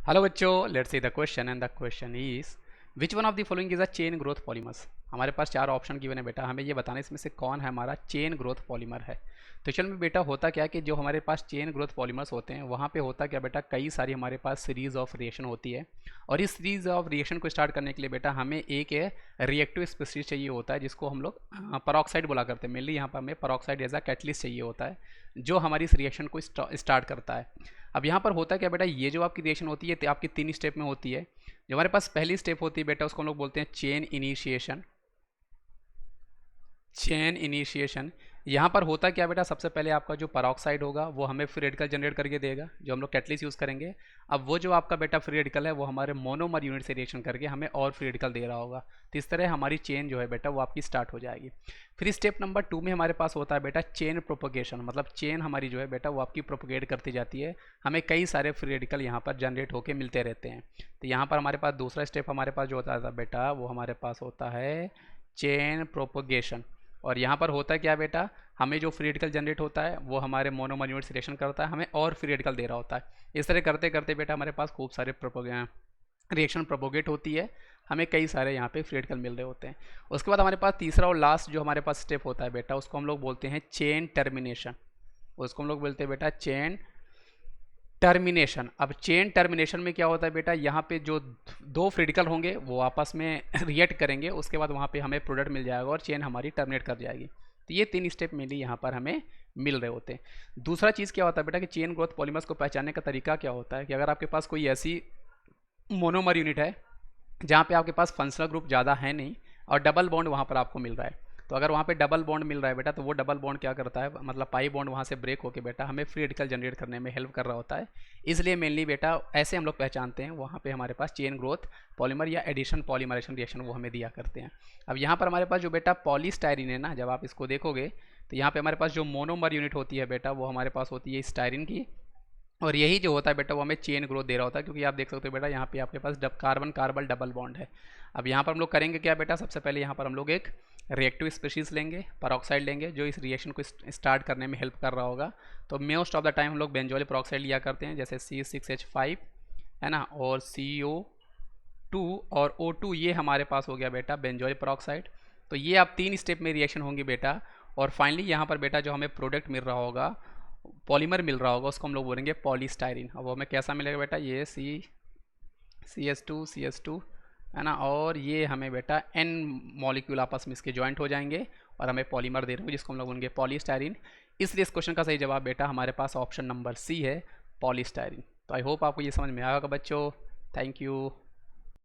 Hello बच्चों, let's see the question and the question is which one of the following is a chain growth polymers. हमारे पास चार option given है बेटा, हमें ये बताना इसमें से कौन है हमारा चेन ग्रोथ पॉलीमर है। तो चल में बेटा होता क्या कि जो हमारे पास चेन ग्रोथ पॉलीमर्स होते हैं वहाँ पे होता क्या बेटा, कई सारी हमारे पास सीरीज ऑफ रिएक्शन होती है। और इस सीरीज ऑफ रिएक्शन को स्टार्ट करने के लिए बेटा हमें एक रिएक्टिव स्पीशीज चाहिए होता है, जिसको हम लोग परऑक्साइड बोला करते हैं। मेनली यहाँ पर हमें परऑक्साइड एज अ कैटलिस्ट चाहिए होता है, जो हमारी इस रिएक्शन को स्टार्ट करता है। अब यहाँ पर होता क्या बेटा, ये जो आपकी रिएक्शन होती है आपकी तीन स्टेप में होती है। जो हमारे पास पहली स्टेप होती है बेटा, उसको हम लोग बोलते हैं चेन इनिशिएशन। चेन इनिशिएशन यहाँ पर होता क्या बेटा, सबसे पहले आपका जो परऑक्साइड होगा वो हमें फ्री रेडिकल जनरेट करके देगा, जो हम लोग कैटलिस्ट यूज़ करेंगे। अब वो जो आपका बेटा फ्री रेडिकल है वो हमारे मोनोमर यूनिट से रिएक्शन करके हमें और फ्री रेडिकल दे रहा होगा। तो इस तरह हमारी चेन जो है बेटा वो आपकी स्टार्ट हो जाएगी। फिर स्टेप नंबर 2 में हमारे पास होता है बेटा चेन प्रोपोगेशन, मतलब चेन हमारी जो है बेटा वो आपकी प्रोपोगेट करती जाती है, हमें कई सारे फ्री रेडिकल यहाँ पर जनरेट होकर मिलते रहते हैं। तो यहाँ पर हमारे पास दूसरा स्टेप हमारे पास जो होता था बेटा, वो हमारे पास होता है चेन प्रोपोगेशन। और यहाँ पर होता है क्या बेटा, हमें जो फ्री रेडिकल जनरेट होता है वो हमारे मोनोमर यूनिट से रिएक्शन करता है, हमें और फ्री रेडिकल दे रहा होता है। इस तरह करते करते बेटा हमारे पास खूब सारे रिएक्शन प्रोपोगेट होती है, हमें कई सारे यहाँ पे फ्री रेडिकल मिल रहे होते हैं। उसके बाद हमारे पास तीसरा और लास्ट जो हमारे पास स्टेप होता है बेटा, उसको हम लोग बोलते हैं चेन टर्मिनेशन। उसको हम लोग बोलते हैं बेटा चेन टर्मिनेशन। अब चेन टर्मिनेशन में क्या होता है बेटा, यहाँ पे जो दो फ्री रेडिकल होंगे वो आपस में रिएक्ट करेंगे, उसके बाद वहाँ पे हमें प्रोडक्ट मिल जाएगा और चेन हमारी टर्मिनेट कर जाएगी। तो ये तीन स्टेप मेनली यहाँ पर हमें मिल रहे होते हैं। दूसरा चीज़ क्या होता है बेटा कि चेन ग्रोथ पॉलीमर्स को पहचानने का तरीका क्या होता है कि अगर आपके पास कोई ऐसी मोनोमर यूनिट है जहाँ पे आपके पास फंक्शनल ग्रुप ज़्यादा है नहीं और डबल बॉन्ड वहाँ पर आपको मिल रहा है, तो अगर वहाँ पे डबल बॉन्ड मिल रहा है बेटा, तो वो डबल बॉन्ड क्या करता है, मतलब पाई बॉन्ड वहाँ से ब्रेक होके बेटा हमें फ्री रेडिकल जनरेट करने में हेल्प कर रहा होता है। इसलिए मेनली बेटा ऐसे हम लोग पहचानते हैं, वहाँ पे हमारे पास चेन ग्रोथ पॉलीमर या एडिशन पॉलीमरेशन रिएक्शन वो हमें दिया करते हैं। अब यहाँ पर हमारे पास जो बेटा पॉलीस्टायरीन है ना, जब आप इसको देखोगे तो यहाँ पे हमारे पास जो मोनोमर यूनिट होती है बेटा वो हमारे पास होती है स्टायरीन की, और यही जो होता है बेटा वो हमें चेन ग्रोथ दे रहा होता है, क्योंकि आप देख सकते हो बेटा यहाँ पे आपके पास कार्बन कार्बन डबल बॉन्ड है। अब यहाँ पर हम लोग करेंगे क्या बेटा, सबसे पहले यहाँ पर हम लोग एक रिएक्टिव स्पीशीज़ लेंगे, परऑक्साइड लेंगे, जो इस रिएक्शन को स्टार्ट करने में हेल्प कर रहा होगा। तो मोस्ट ऑफ द टाइम हम लोग बेंजोइल परऑक्साइड लिया करते हैं, जैसे C6H5 है ना, और CO2 और O2, ये हमारे पास हो गया बेटा बेंजोइल परऑक्साइड। तो ये आप तीन स्टेप में रिएक्शन होंगी बेटा, और फाइनली यहाँ पर बेटा जो हमें प्रोडक्ट मिल रहा होगा, पॉलीमर मिल रहा होगा, उसको हम लोग बोलेंगे पॉलीस्टायरीन। अब वो हमें कैसा मिलेगा बेटा, ये CS2 है ना, और ये हमें बेटा N मॉलिक्यूल आपस में इसके जॉइंट हो जाएंगे और हमें पॉलीमर दे रहे होंगे, जिसको हम लोग बोलेंगे पॉलीस्टायरीन। इसलिए इस क्वेश्चन का सही जवाब बेटा हमारे पास ऑप्शन नंबर C है, पॉलीस्टायरीन। तो आई होप आपको ये समझ में आएगा बच्चों। Thank you.